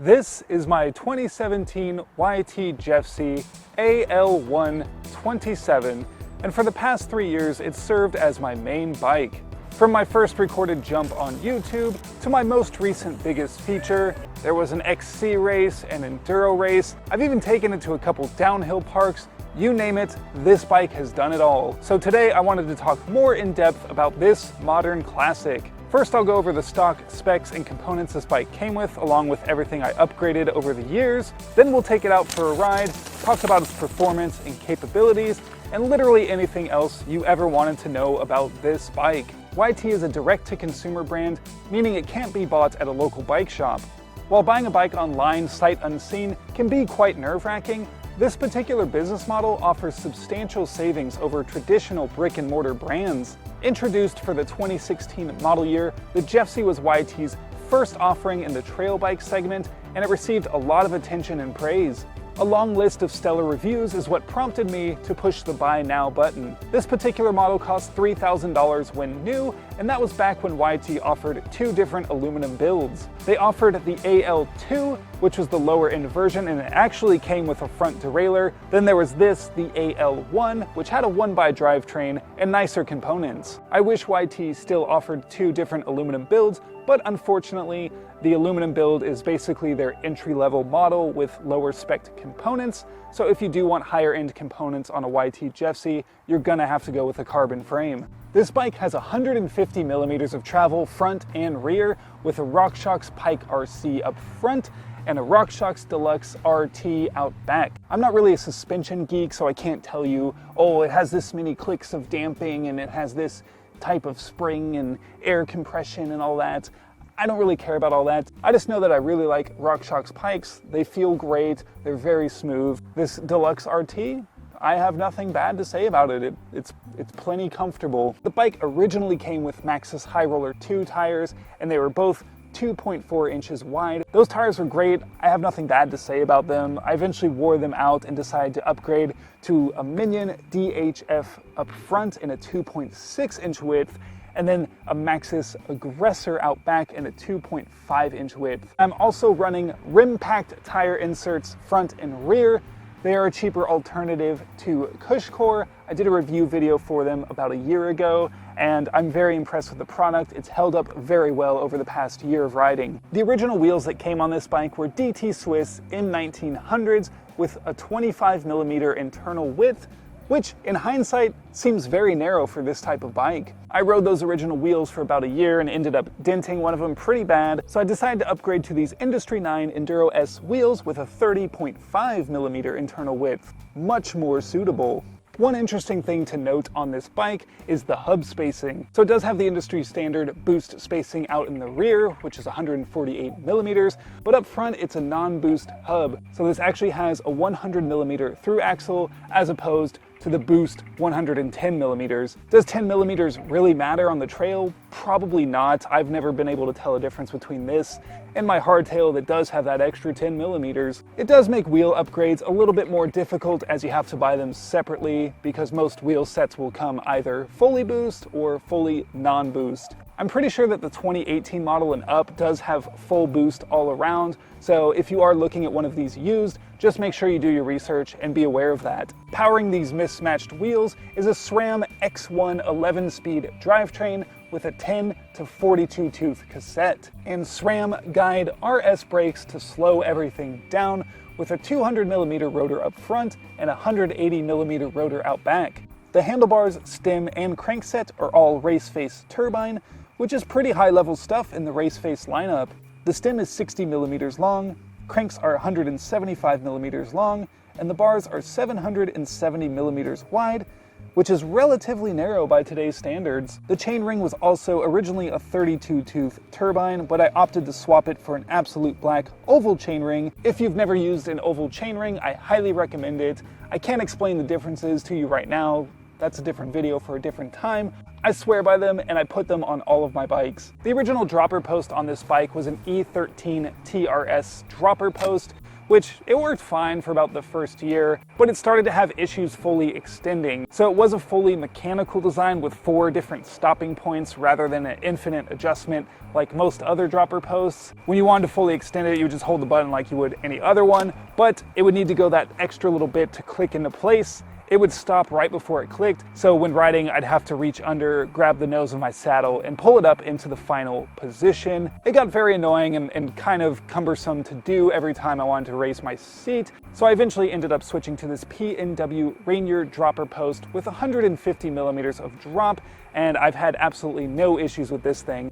This is my 2017 YT Jeffsy AL127, and for the past 3 years it's served as my main bike. From my first recorded jump on YouTube to my most recent biggest feature, there was an XC race, an enduro race. I've even taken it to a couple downhill parks. You name it, this bike has done it all. So today I wanted to talk more in depth about this modern classic. First, I'll go over the stock specs and components this bike came with, along with everything I upgraded over the years. Then we'll take it out for a ride, talk about its performance and capabilities, and literally anything else you ever wanted to know about this bike. YT is a direct-to-consumer brand, meaning it can't be bought at a local bike shop. While buying a bike online, sight unseen, can be quite nerve-wracking, this particular business model offers substantial savings over traditional brick-and-mortar brands. Introduced for the 2016 model year, the Jeffsy was YT's first offering in the trail bike segment, and it received a lot of attention and praise. A long list of stellar reviews is what prompted me to push the buy now button. This particular model cost $3,000 when new, and that was back when YT offered two different aluminum builds. They offered the AL2, which was the lower end version, and it actually came with a front derailleur. Then there was this, the AL1, which had a 1x drivetrain and nicer components. I wish YT still offered two different aluminum builds, but unfortunately, the aluminum build is basically their entry-level model with lower spec components, so if you do want higher end components on a YT Jeffsy, you're gonna have to go with a carbon frame. This bike has 150 millimeters of travel front and rear, with a RockShox Pike RC up front and a RockShox Deluxe RT out back. I'm not really a suspension geek, so I can't tell you, oh, it has this many clicks of damping and it has this type of spring and air compression and all that. I don't really care about all that. I just know that I really like RockShox Pikes. They feel great, they're very smooth. This Deluxe RT, I have nothing bad to say about it. It's plenty comfortable. The bike originally came with Maxxis High Roller 2 tires, and they were both 2.4 inches wide. Those tires were great. I have nothing bad to say about them. I eventually wore them out and decided to upgrade to a Minion DHF up front in a 2.6 inch width, and then a Maxxis Aggressor out back in a 2.5 inch width. I'm also running rim-packed tire inserts front and rear. They are a cheaper alternative to Cushcore. I did a review video for them about a year ago, and I'm very impressed with the product. It's held up very well over the past year of riding. The original wheels that came on this bike were DT Swiss M1900s with a 25 millimeter internal width, which in hindsight seems very narrow for this type of bike. I rode those original wheels for about a year and ended up denting one of them pretty bad, so I decided to upgrade to these Industry 9 Enduro S wheels with a 30.5 millimeter internal width. Much more suitable. One interesting thing to note on this bike is the hub spacing. So it does have the industry standard boost spacing out in the rear, which is 148 millimeters, but up front it's a non-boost hub. So this actually has a 100 millimeter through axle as opposed to the Boost 110 millimeters. Does 10 millimeters really matter on the trail? Probably not. I've never been able to tell a difference between this and my hardtail that does have that extra 10 millimeters. It does make wheel upgrades a little bit more difficult as you have to buy them separately because most wheel sets will come either fully boost or fully non-boost. I'm pretty sure that the 2018 model and up does have full boost all around, so if you are looking at one of these used, just make sure you do your research and be aware of that. Powering these mismatched wheels is a SRAM X1 11-speed drivetrain with a 10 to 42 tooth cassette, and SRAM guide RS brakes to slow everything down with a 200 millimeter rotor up front and a 180 millimeter rotor out back. The handlebars, stem, and crankset are all race face turbine, which is pretty high level stuff in the race face lineup. The stem is 60 millimeters long, cranks are 175 millimeters long, and the bars are 770 millimeters wide, which is relatively narrow by today's standards. The chainring was also originally a 32 tooth turbine, but I opted to swap it for an absolute black oval chainring. If you've never used an oval chainring, I highly recommend it. I can't explain the differences to you right now. That's a different video for a different time. I swear by them, and I put them on all of my bikes. The original dropper post on this bike was an E13 TRS dropper post, which it worked fine for about the first year, but it started to have issues fully extending. So it was a fully mechanical design with 4 different stopping points rather than an infinite adjustment like most other dropper posts. When you wanted to fully extend it, you would just hold the button like you would any other one, but it would need to go that extra little bit to click into place. It would stop right before it clicked, so when riding, I'd have to reach under, grab the nose of my saddle, and pull it up into the final position. It got very annoying and kind of cumbersome to do every time I wanted to raise my seat, so I eventually ended up switching to this P&W Rainier dropper post with 150 millimeters of drop, and I've had absolutely no issues with this thing.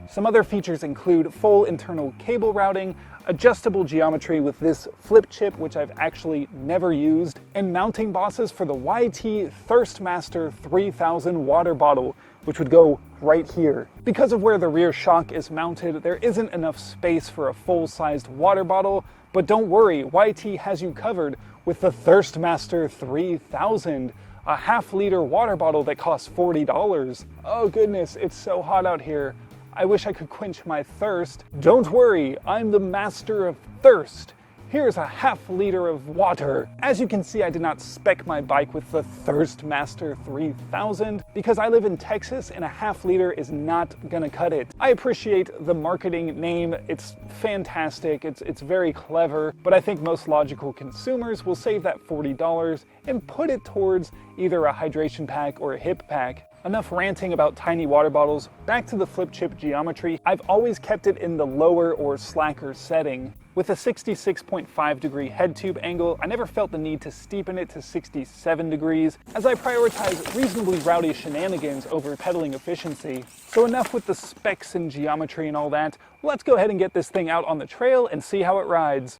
Some other features include full internal cable routing, adjustable geometry with this flip chip, which I've actually never used, and mounting bosses for the YT Thirstmaster 3000 water bottle, which would go right here. Because of where the rear shock is mounted, there isn't enough space for a full-sized water bottle, but don't worry, YT has you covered with the Thirstmaster 3000, a half-liter water bottle that costs $40. Oh goodness, it's so hot out here. I wish I could quench my thirst. Don't worry, I'm the master of thirst. Here's a half-liter of water. As you can see, I did not spec my bike with the Thirstmaster 3000 because I live in Texas and a half-liter is not gonna cut it. I appreciate the marketing name. It's fantastic. It's very clever, but I think most logical consumers will save that $40 and put it towards either a hydration pack or a hip pack. Enough ranting about tiny water bottles, back to the flip chip geometry. I've always kept it in the lower or slacker setting. With a 66.5 degree head tube angle, I never felt the need to steepen it to 67 degrees, as I prioritize reasonably rowdy shenanigans over pedaling efficiency. So enough with the specs and geometry and all that, let's go ahead and get this thing out on the trail and see how it rides.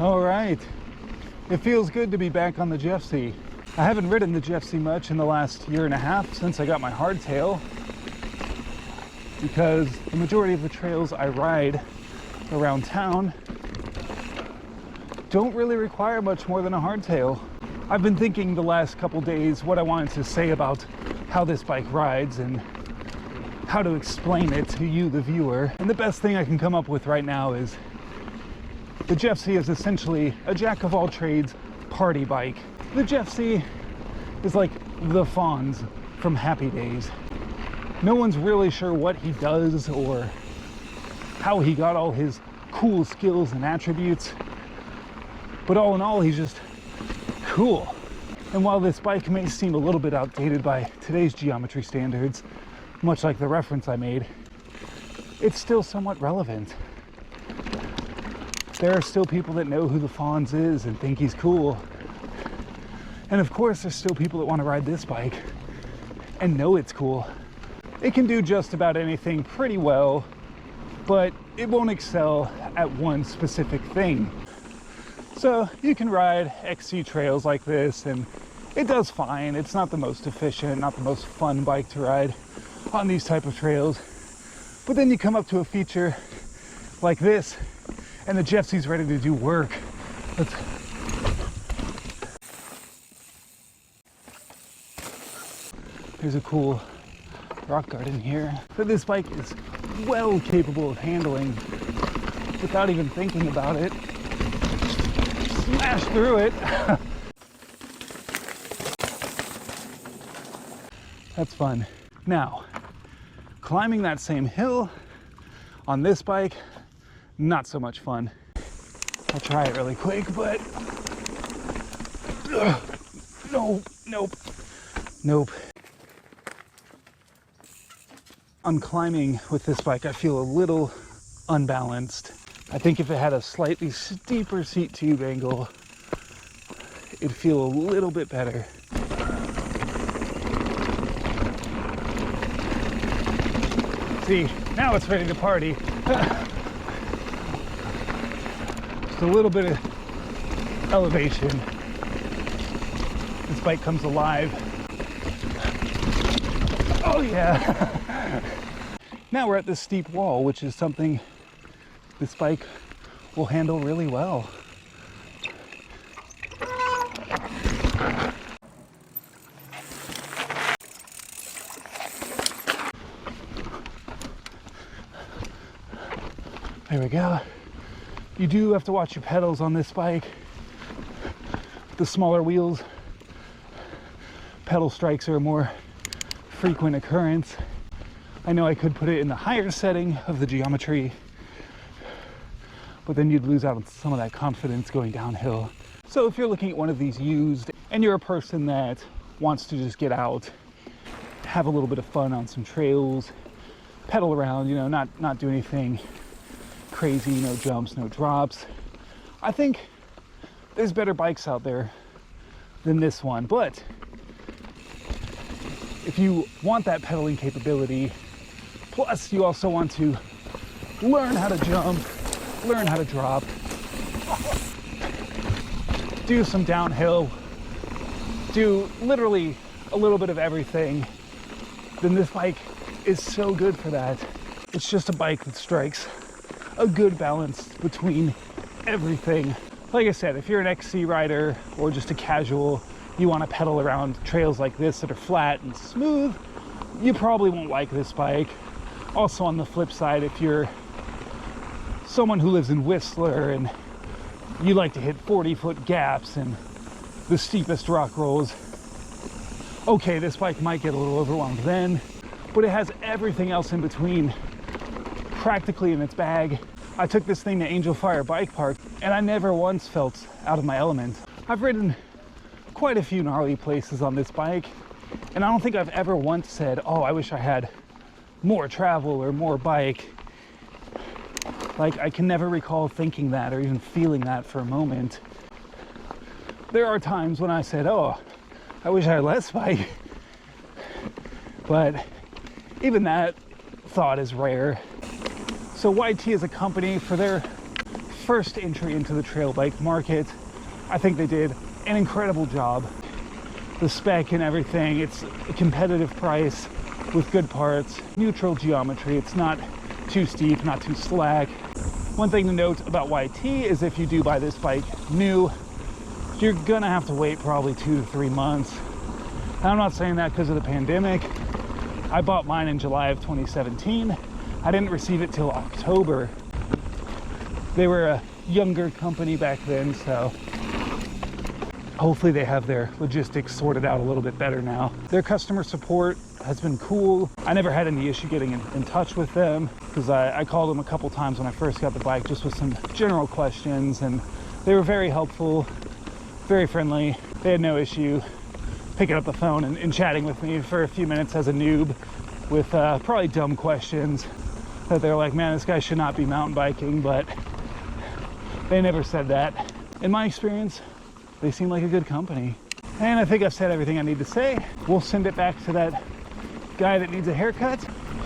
All right, it feels good to be back on the Jeffsy. I haven't ridden the Jeffsy much in the last year and a half since I got my hardtail, because the majority of the trails I ride around town don't really require much more than a hardtail. I've been thinking the last couple days what I wanted to say about how this bike rides and how to explain it to you, the viewer. And the best thing I can come up with right now is the Jeffsy is essentially a jack-of-all-trades party bike. The Jeffsy is like the Fonz from Happy Days. No one's really sure what he does or how he got all his cool skills and attributes, but all in all, he's just cool. And while this bike may seem a little bit outdated by today's geometry standards, much like the reference I made, it's still somewhat relevant. There are still people that know who the Fonz is and think he's cool. And of course, there's still people that want to ride this bike and know it's cool. It can do just about anything pretty well, but it won't excel at one specific thing. So you can ride XC trails like this and it does fine. It's not the most efficient, not the most fun bike to ride on these type of trails. But then you come up to a feature like this and the Jeffsy's ready to do work. There's a cool rock garden here that this bike is well capable of handling without even thinking about it. Smash through it. That's fun. Now, climbing that same hill on this bike, not so much fun. I'll try it really quick, but nope. On climbing with this bike, I feel a little unbalanced. I think if it had a slightly steeper seat tube angle, it'd feel a little bit better. See, now it's ready to party. Just a little bit of elevation. This bike comes alive. Oh yeah. Now we're at this steep wall, which is something this bike will handle really well. There we go. You do have to watch your pedals on this bike. The smaller wheels, pedal strikes are a more frequent occurrence. I know I could put it in the higher setting of the geometry, but then you'd lose out on some of that confidence going downhill. So if you're looking at one of these used and you're a person that wants to just get out, have a little bit of fun on some trails, pedal around, you know, not do anything crazy, no jumps, no drops, I think there's better bikes out there than this one. But if you want that pedaling capability, plus you also want to learn how to jump, learn how to drop, do some downhill, do literally a little bit of everything, then this bike is so good for that. It's just a bike that strikes a good balance between everything. Like I said, if you're an XC rider or just a casual, you want to pedal around trails like this that are flat and smooth, you probably won't like this bike. Also on the flip side, if you're someone who lives in Whistler and you like to hit 40-foot gaps and the steepest rock rolls, okay, this bike might get a little overwhelmed then, but it has everything else in between practically in its bag. I took this thing to Angel Fire Bike Park and I never once felt out of my element. I've ridden quite a few gnarly places on this bike, and I don't think I've ever once said, oh, I wish I had more travel or more bike. Like, I can never recall thinking that or even feeling that for a moment. There are times when I said, oh, I wish I had less bike. But even that thought is rare. So YT is a company, for their first entry into the trail bike market, I think they did an incredible job. The spec and everything, it's a competitive price with good parts, neutral geometry, it's not too steep, not too slack. One thing to note about YT is if you do buy this bike new, you're gonna have to wait probably 2 to 3 months. And I'm not saying that because of the pandemic. I bought mine in July of 2017. I didn't receive it till October. They were a younger company back then, so hopefully they have their logistics sorted out a little bit better now. Their customer support has been cool. I never had any issue getting in touch with them because I called them a couple times when I first got the bike just with some general questions, and they were very helpful, very friendly. They had no issue picking up the phone and chatting with me for a few minutes as a noob with probably dumb questions that they're like, man, this guy should not be mountain biking, but they never said that. In my experience, they seem like a good company. And I think I've said everything I need to say. We'll send it back to that guy that needs a haircut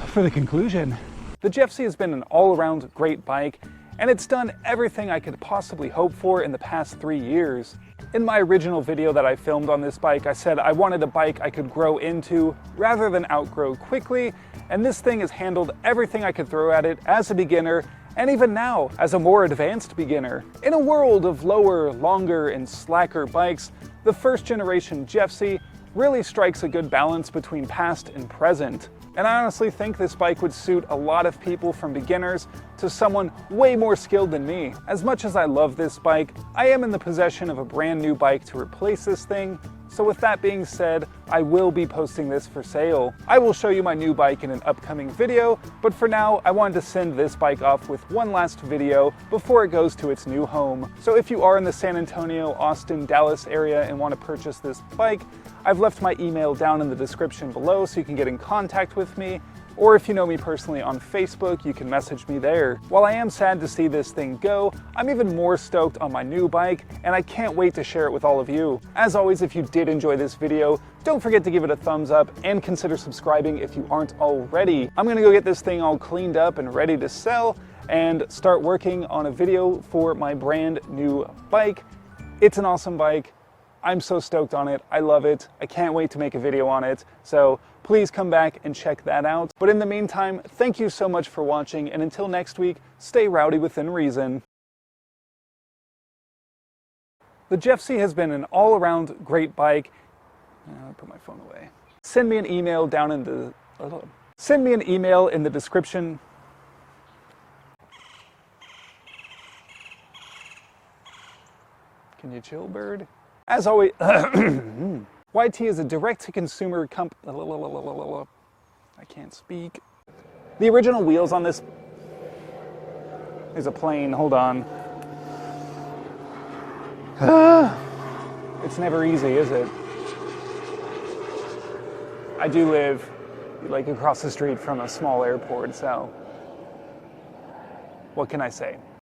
for the conclusion. The Jeffsy has been an all-around great bike, and it's done everything I could possibly hope for in the past 3 years. In my original video that I filmed on this bike, I said I wanted a bike I could grow into rather than outgrow quickly, and this thing has handled everything I could throw at it as a beginner, and even now as a more advanced beginner. In a world of lower, longer, and slacker bikes, the first generation Jeffsy really strikes a good balance between past and present. And I honestly think this bike would suit a lot of people, from beginners to someone way more skilled than me. As much as I love this bike, I am in the possession of a brand new bike to replace this thing. So with that being said, I will be posting this for sale. I will show you my new bike in an upcoming video, but for now, I wanted to send this bike off with one last video before it goes to its new home. So if you are in the San Antonio, Austin, Dallas area and want to purchase this bike, I've left my email down in the description below so you can get in contact with me. Or if you know me personally on Facebook, you can message me there. While I am sad to see this thing go, I'm even more stoked on my new bike, and I can't wait to share it with all of you. As always, if you did enjoy this video, don't forget to give it a thumbs up and consider subscribing if you aren't already. I'm gonna go get this thing all cleaned up and ready to sell and start working on a video for my brand new bike. It's an awesome bike. I'm so stoked on it. I love it. I can't wait to make a video on it. So please come back and check that out. But in the meantime, thank you so much for watching, and until next week, stay rowdy within reason. The Jeffsy has been an all-around great bike. I'll put my phone away. Send me an email down in the description. Can you chill, bird? As always, YT is a direct-to-consumer I can't speak. The original wheels on this is a plane. Hold on. It's never easy, is it? I do live like across the street from a small airport, so what can I say?